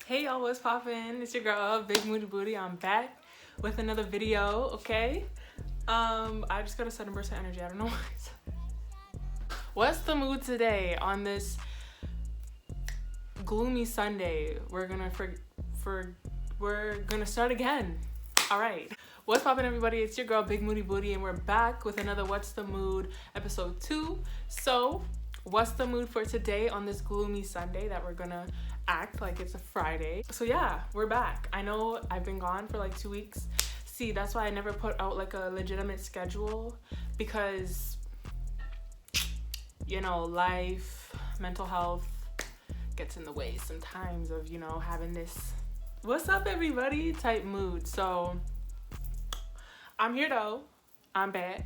Hey y'all, what's poppin'? It's your girl, Big Moody Booty. I'm back with another video, okay? I just got a sudden burst of energy. I don't know why. What's the mood today on this gloomy Sunday? We're gonna start again. All right. What's poppin', everybody? It's your girl, Big Moody Booty, and we're back with another What's the Mood episode 2. So, what's the mood for today on this gloomy Sunday that we're gonna act like it's a Friday? So yeah, we're back. I know I've been gone for like 2 weeks. See, that's why I never put out like a legitimate schedule, because you know, life, mental health gets in the way sometimes of, you know, having this what's up everybody type mood. So I'm here though. I'm back.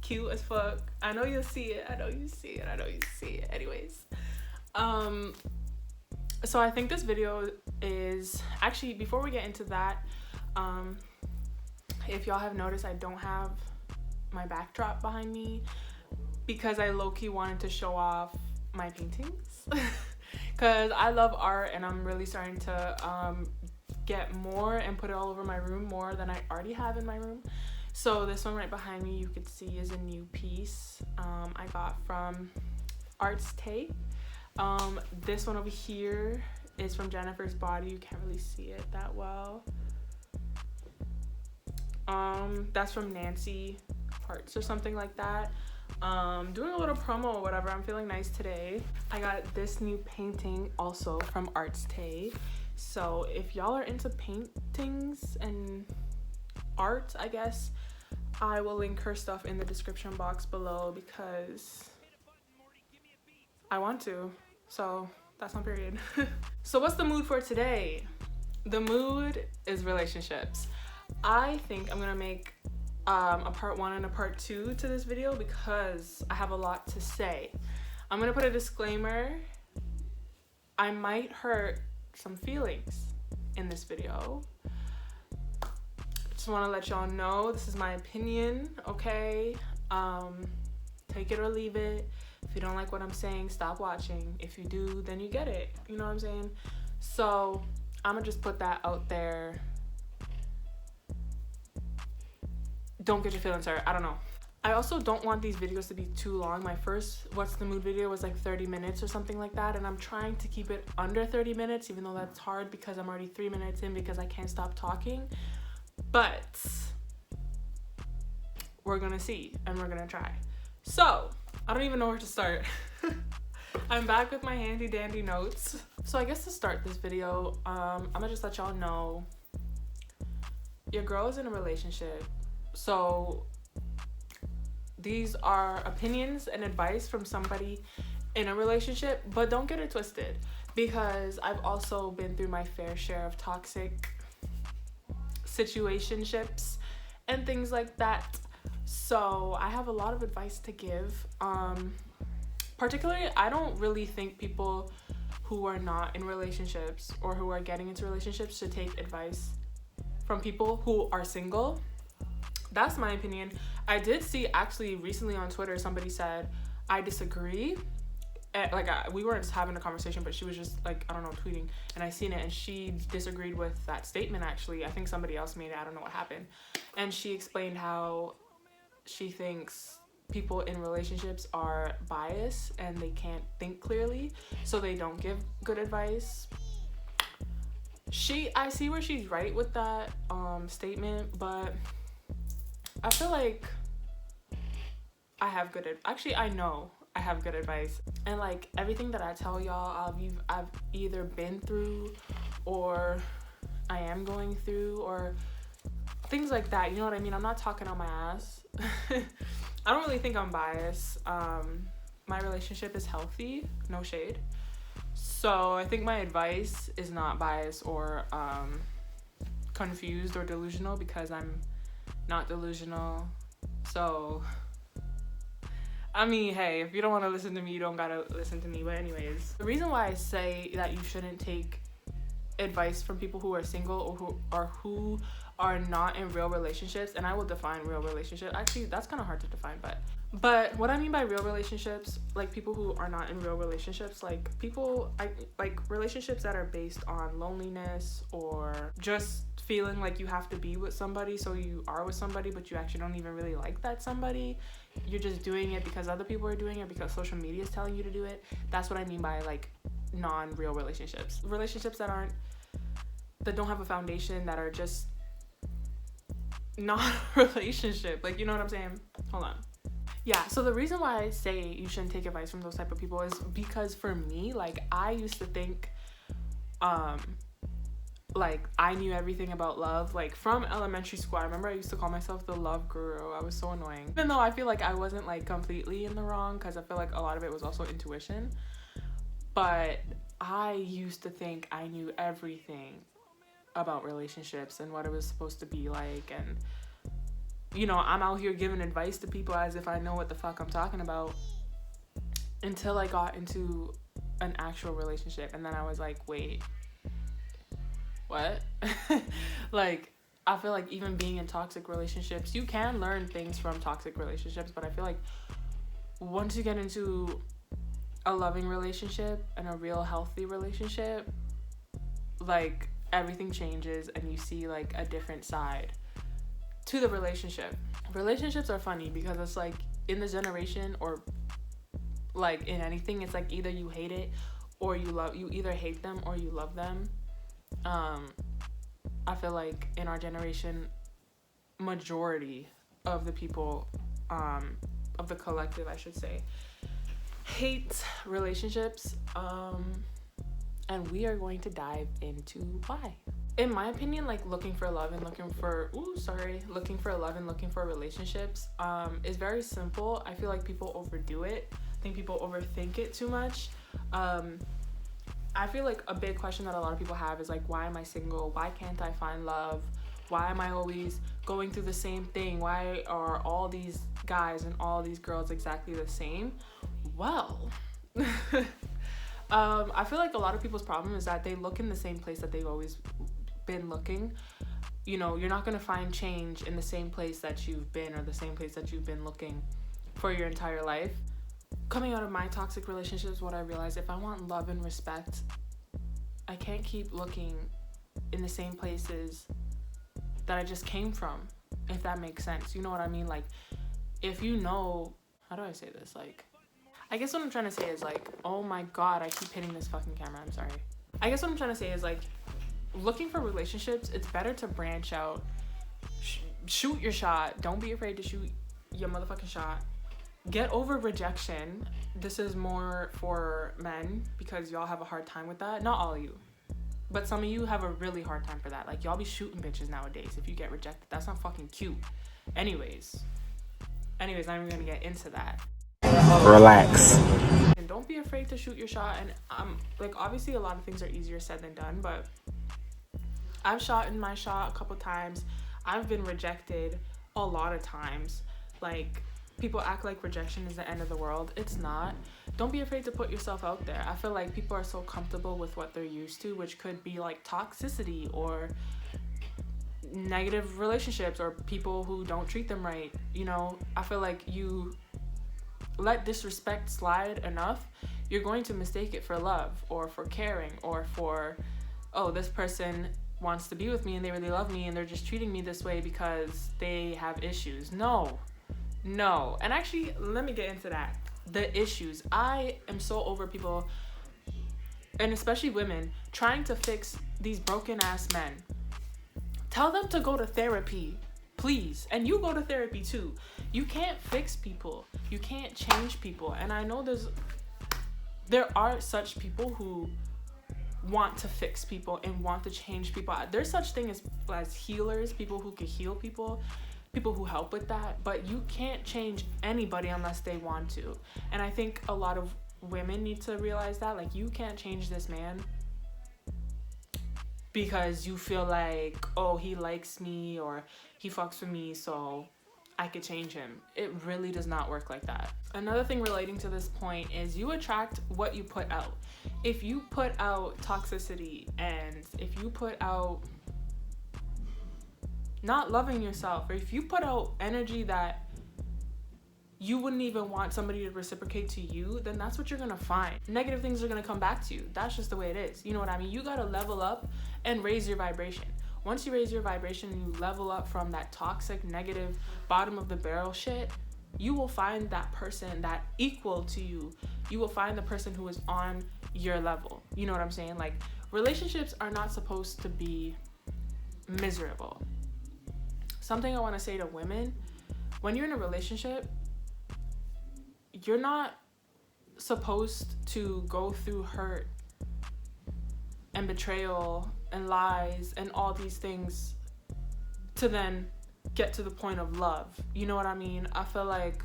Cute as fuck. I know you'll see it. I know you see it. Anyways. So I think this video is actually, before we get into that, if y'all have noticed, I don't have my backdrop behind me because I low-key wanted to show off my paintings because I love art and I'm really starting to get more and put it all over my room, more than I already have in my room. So this one right behind me, you could see, is a new piece I got from ep2. This one over here is from Jennifer's Body. You can't really see it that well. That's from Nancy Parts or something like that. Doing a little promo or whatever. I'm feeling nice today. I got this new painting also from ep2. So if y'all are into paintings and art, I guess, I will link her stuff in the description box below because I want to. So that's on period. So what's the mood for today? The mood is relationships. I think I'm gonna make a part 1 and a part 2 to this video because I have a lot to say. I'm gonna put a disclaimer. I might hurt some feelings in this video. Just want to let y'all know this is my opinion, okay? Take it or leave it. If you don't like what I'm saying, stop watching. If you do, then you get it. You know what I'm saying? So I'm gonna just put that out there. Don't get your feelings hurt. I don't know. I also don't want these videos to be too long. My first What's the Mood video was like 30 minutes or something like that, and I'm trying to keep it under 30 minutes, even though that's hard because I'm already 3 minutes in because I can't stop talking. But we're gonna see and we're gonna try. So I don't even know where to start. I'm back with my handy dandy notes. So I guess to start this video, I'm gonna just let y'all know your girl is in a relationship. So these are opinions and advice from somebody in a relationship, but don't get it twisted because I've also been through my fair share of toxic situationships and things like that. So I have a lot of advice to give. Particularly, I don't really think people who are not in relationships or who are getting into relationships should take advice from people who are single. That's my opinion. I did see actually recently on Twitter, somebody said, I disagree. We weren't just having a conversation, but she was just like, I don't know, tweeting, and I seen it, and she disagreed with that statement actually. I think somebody else made it. I don't know what happened. And she explained how she thinks people in relationships are biased and they can't think clearly, so they don't give good advice. I see where she's right with that statement, but I feel like I have I know I have good advice, and like everything that I tell y'all, I've either been through or I am going through or things like that. You know what I mean? I'm not talking on my ass. I don't really think I'm biased. My relationship is healthy, no shade. So I think my advice is not biased or confused or delusional, because I'm not delusional. So I mean, hey, if you don't want to listen to me, you don't gotta listen to me. But anyways, the reason why I say that you shouldn't take advice from people who are single or who are not in real relationships, and I will define real relationship. Actually, that's kind of hard to define, but But what I mean by real relationships, like people who are not in real relationships, like like relationships that are based on loneliness or just feeling like you have to be with somebody, so you are with somebody, but you actually don't even really like that somebody. You're just doing it because other people are doing it, because social media is telling you to do it. That's what I mean by like non-real relationships. Relationships that don't have a foundation, that are just not a relationship. Like, you know what I'm saying? Hold on. Yeah, so the reason why I say you shouldn't take advice from those type of people is because for me, like, I used to think, like, I knew everything about love. Like, from elementary school, I remember I used to call myself the love guru. I was so annoying. Even though I feel like I wasn't, like, completely in the wrong, because I feel like a lot of it was also intuition. But I used to think I knew everything about relationships and what it was supposed to be like, and you know, I'm out here giving advice to people as if I know what the fuck I'm talking about, until I got into an actual relationship. And then I was like, wait, what? Like, I feel like even being in toxic relationships, you can learn things from toxic relationships, but I feel like once you get into a loving relationship and a real healthy relationship, like, everything changes and you see like a different side to the relationship. Relationships are funny because it's like, in this generation, or like in anything, it's like either you hate it or you either hate them or you love them. I feel like in our generation, majority of the people, of the collective, I should say, hate relationships. And we are going to dive into why. In my opinion, like, looking for love and looking for relationships is very simple. I feel like people overdo it. I think people overthink it too much. I feel like a big question that a lot of people have is like, why am I single? Why can't I find love? Why am I always going through the same thing? Why are all these guys and all these girls exactly the same? Well, I feel like a lot of people's problem is that they look in the same place that they've always been looking. You know, you're not going to find change in the same place that you've been, or the same place that you've been looking for your entire life. Coming out of my toxic relationships, what I realized, if I want love and respect, I can't keep looking in the same places that I just came from, if that makes sense. You know what I mean? Like, if you know, how do I say this? Like, I guess what I'm trying to say is like, oh my god, I keep hitting this fucking camera, I'm sorry. I guess what I'm trying to say is like, looking for relationships, it's better to branch out, shoot your shot. Don't be afraid to shoot your motherfucking shot. Get over rejection. This is more for men, because y'all have a hard time with that. Not all of you, but some of you have a really hard time for that. Like, y'all be shooting bitches nowadays. If you get rejected, that's not fucking cute. Anyways, not even gonna get into that. Relax. And don't be afraid to shoot your shot. And like, obviously a lot of things are easier said than done, but I've shot in my shot a couple times. I've been rejected a lot of times. Like, people act like rejection is the end of the world. It's not. Don't be afraid to put yourself out there. I feel like people are so comfortable with what they're used to, which could be like toxicity or negative relationships or people who don't treat them right. You know, I feel like you let disrespect slide enough, you're going to mistake it for love or for caring or for, oh, this person wants to be with me and they really love me and they're just treating me this way because they have issues. No. And actually, let me get into that. The issues. I am so over people, and especially women, trying to fix these broken ass men. Tell them to go to therapy, please. And you go to therapy too. You can't fix people. You can't change people. And I know there are such people who want to fix people and want to change people. There's such thing as healers, people who can heal people who help with that, but you can't change anybody unless they want to. And I think a lot of women need to realize that, like, you can't change this man because you feel like, oh, he likes me or he fucks with me, so I could change him. It really does not work like that. Another thing relating to this point is you attract what you put out. If you put out toxicity and if you put out not loving yourself, or if you put out energy that you wouldn't even want somebody to reciprocate to you, then that's what you're gonna find. Negative things are gonna come back to you. That's just the way it is. You know what I mean? You gotta level up and raise your vibration. Once you raise your vibration and you level up from that toxic, negative, bottom of the barrel shit, you will find that person that equal to you. You will find the person who is on your level. You know what I'm saying? Like, relationships are not supposed to be miserable. Something I want to say to women, when you're in a relationship, you're not supposed to go through hurt and betrayal and lies and all these things to then get to the point of love. You know what I mean? I feel like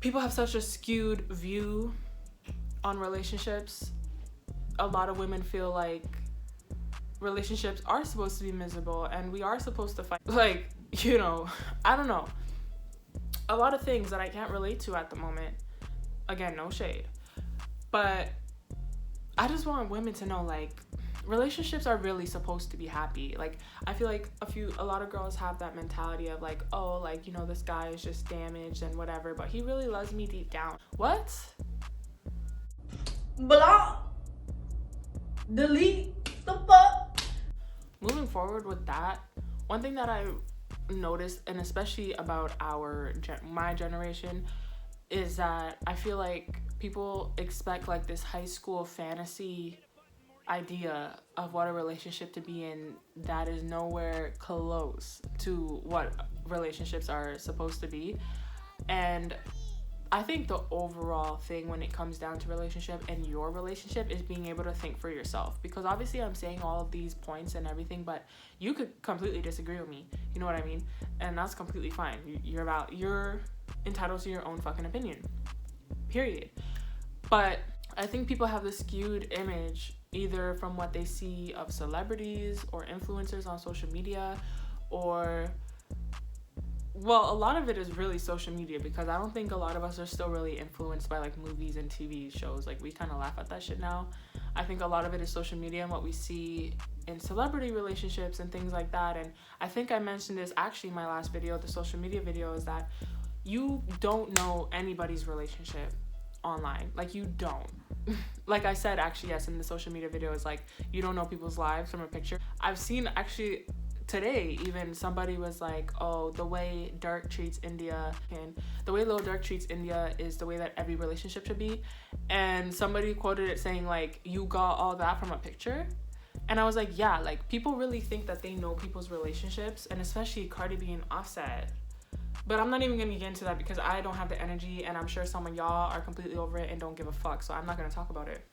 people have such a skewed view on relationships. A lot of women feel like relationships are supposed to be miserable and we are supposed to fight. Like, you know, I don't know. A lot of things that I can't relate to at the moment. Again, no shade. But I just want women to know, like, relationships are really supposed to be happy. Like, I feel like a lot of girls have that mentality of like, oh, like, you know, this guy is just damaged and whatever, but he really loves me deep down. What? Block. Delete the fuck. Moving forward with that, one thing that I noticed, and especially about my generation, is that I feel like people expect like this high school fantasy idea of what a relationship to be in that is nowhere close to what relationships are supposed to be. And I think the overall thing when it comes down to relationship and your relationship is being able to think for yourself, because obviously I'm saying all of these points and everything, but you could completely disagree with me, you know what I mean? And that's completely fine. You're entitled to your own fucking opinion, period. But I think people have this skewed image either from what they see of celebrities or influencers on social media, or, well, a lot of it is really social media, because I don't think a lot of us are still really influenced by like movies and TV shows. Like, we kind of laugh at that shit now. I think a lot of it is social media and what we see in celebrity relationships and things like that. And I think I mentioned this actually in my last video, the social media video, is that you don't know anybody's relationship online. Like, you don't. Like I said, actually, yes, in the social media video, is like, you don't know people's lives from a picture. I've seen, actually, today even, somebody was like, oh, the way Dark treats India, and the way Lil Durk treats India is the way that every relationship should be. And somebody quoted it saying like, you got all that from a picture. And I was like, yeah, like, people really think that they know people's relationships, and especially Cardi B and Offset. But I'm not even gonna get into that because I don't have the energy, and I'm sure some of y'all are completely over it and don't give a fuck, so I'm not gonna talk about it.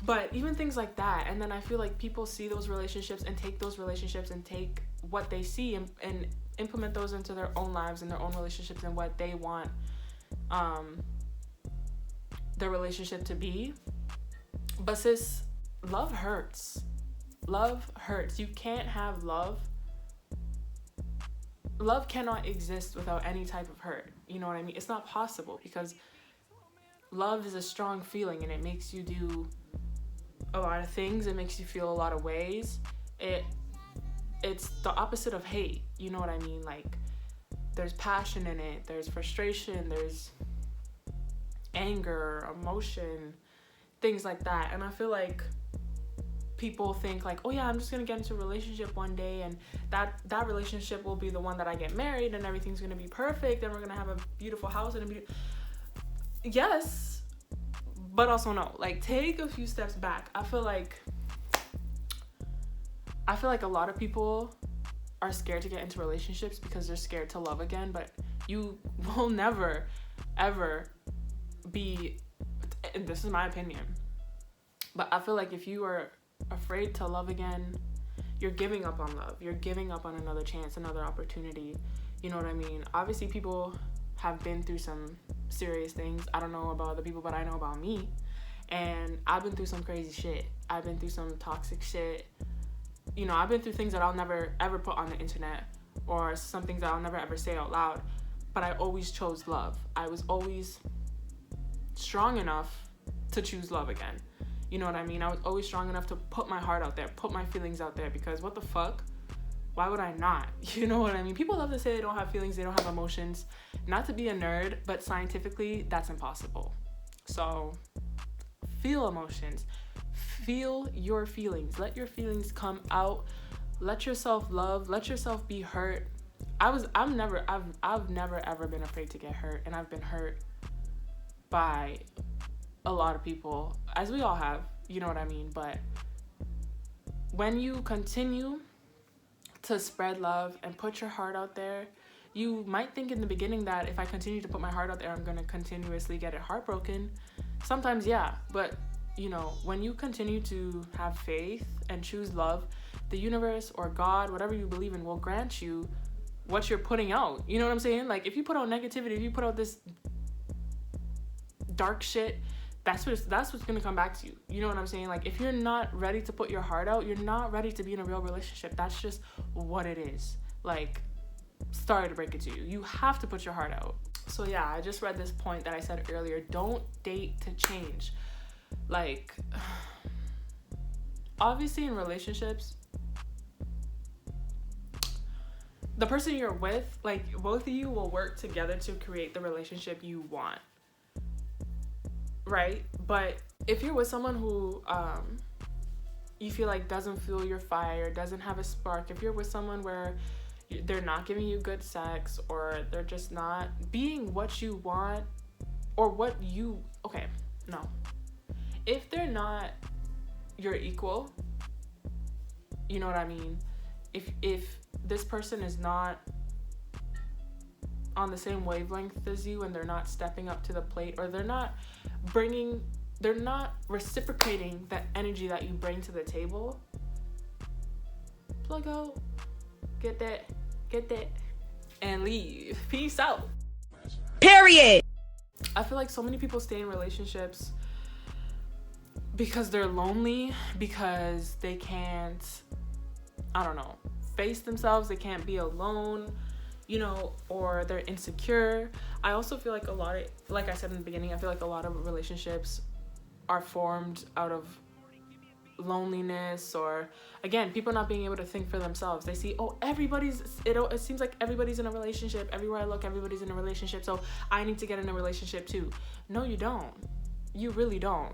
But even things like that, and then I feel like people see those relationships and take those relationships and take what they see and implement those into their own lives and their own relationships and what they want their relationship to be. But sis, love hurts. Love hurts. You can't have love. Love cannot exist without any type of hurt. You know what I mean? It's not possible, because love is a strong feeling and it makes you do a lot of things. It makes you feel a lot of ways. It's the opposite of hate. You know what I mean? Like, there's passion in it. There's frustration. There's anger, emotion, things like that. And I feel like people think like, oh yeah, I'm just gonna get into a relationship one day, and that relationship will be the one that I get married, and everything's gonna be perfect, and we're gonna have a beautiful house and yes, but also no. Like, take a few steps back. I feel like a lot of people are scared to get into relationships because they're scared to love again, but you will never ever be, and this is my opinion, but I feel like if you are afraid to love again, you're giving up on love. You're giving up on another chance, another opportunity. You know what I mean? Obviously, people have been through some serious things. I don't know about other people, but I know about me. And I've been through some crazy shit. I've been through some toxic shit. You know, I've been through things that I'll never ever put on the internet, or some things that I'll never ever say out loud. But I always chose love. I was always strong enough to choose love again. You know what I mean? I was always strong enough to put my heart out there, put my feelings out there, because what the fuck? why would I not? You know what I mean? People love to say they don't have feelings, they don't have emotions. Not to be a nerd, but scientifically, that's impossible. So, feel emotions. Feel your feelings. Let your feelings come out. Let yourself love. Let yourself be hurt. I've never ever been afraid to get hurt, and I've been hurt by a lot of people, as we all have, you know what I mean? But when you continue to spread love and put your heart out there, you might think in the beginning that if I continue to put my heart out there, I'm going to continuously get it heartbroken. Sometimes, yeah, but you know, when you continue to have faith and choose love, the universe or God, whatever you believe in, will grant you what you're putting out. You know what I'm saying? Like, if you put out negativity, if you put out this dark shit, that's what's gonna come back to you. You know what I'm saying? Like, if you're not ready to put your heart out, you're not ready to be in a real relationship. That's just what it is. Like, sorry to break it to you. You have to put your heart out. So yeah, I just read this point that I said earlier. Don't date to change. Like, obviously in relationships, the person you're with, like, both of you will work together to create the relationship you want, right? But if you're with someone who you feel like doesn't fuel your fire, doesn't have a spark, if you're with someone where they're not giving you good sex, or they're just not being what you want, or what you, okay, no. If they're not your equal, you know what I mean? If this person is not on the same wavelength as you, and they're not stepping up to the plate, or they're not reciprocating that energy that you bring to the table, plug out, get that, and leave. Peace out. Period. I feel like so many people stay in relationships because they're lonely, because they can't, I don't know, face themselves, they can't be alone, you know, or they're insecure. I also feel like like I said in the beginning, I feel like a lot of relationships are formed out of loneliness, or again, people not being able to think for themselves. They see, oh, it seems like everybody's in a relationship. Everywhere I look, everybody's in a relationship, so I need to get in a relationship too. No, you don't. You really don't.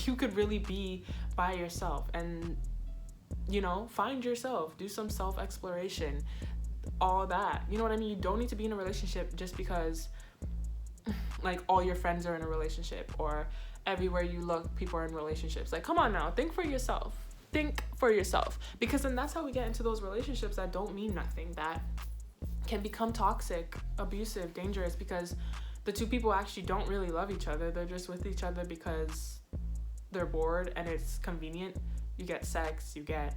You could really be by yourself and, you know, find yourself, do some self-exploration, all that. You know what I mean? You don't need to be in a relationship just because, like, all your friends are in a relationship, or everywhere you look, people are in relationships. Like, come on now, think for yourself. Think for yourself. Because then that's how we get into those relationships that don't mean nothing, that can become toxic, abusive, dangerous, because the two people actually don't really love each other. They're just with each other because they're bored and it's convenient. You get sex, you get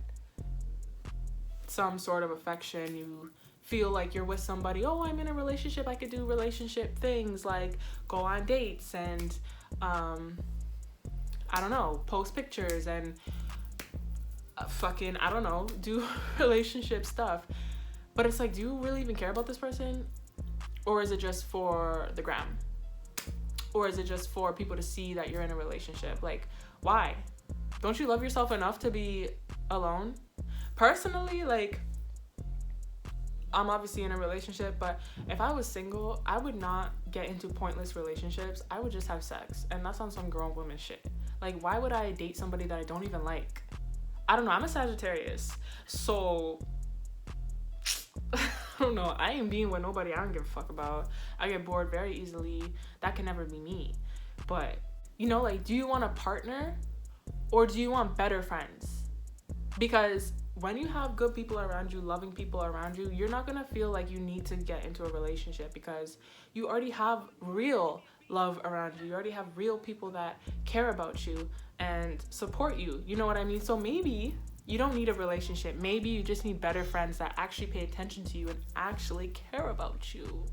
some sort of affection, you feel like you're with somebody. Oh, I'm in a relationship, I could do relationship things like go on dates and I don't know, post pictures and fucking, I don't know, do relationship stuff. But it's like, do you really even care about this person? Or is it just for the gram? Or is it just for people to see that you're in a relationship? Like, why? Don't you love yourself enough to be alone? Personally, like, I'm obviously in a relationship, but if I was single, I would not get into pointless relationships. I would just have sex. And that's on some grown woman shit. Like, why would I date somebody that I don't even like? I don't know. I'm a Sagittarius. So, I don't know. I ain't being with nobody I don't give a fuck about. I get bored very easily. That can never be me. But, you know, like, do you want a partner or do you want better friends? Because when you have good people around you, loving people around you, you're not gonna feel like you need to get into a relationship because you already have real love around you. You already have real people that care about you and support you. You know what I mean? So maybe you don't need a relationship. Maybe you just need better friends that actually pay attention to you and actually care about you.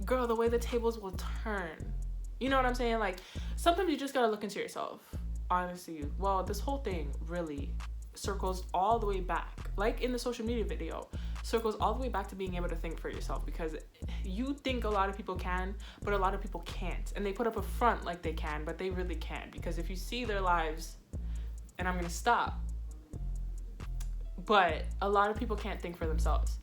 Girl, the way the tables will turn. You know what I'm saying? Like, sometimes you just gotta look into yourself. Honestly, well, this whole thing really circles all the way back, like in the social media video, circles all the way back to being able to think for yourself, because you think a lot of people can, but a lot of people can't, and they put up a front like they can, but they really can't, because if you see their lives, and I'm gonna stop, but a lot of people can't think for themselves.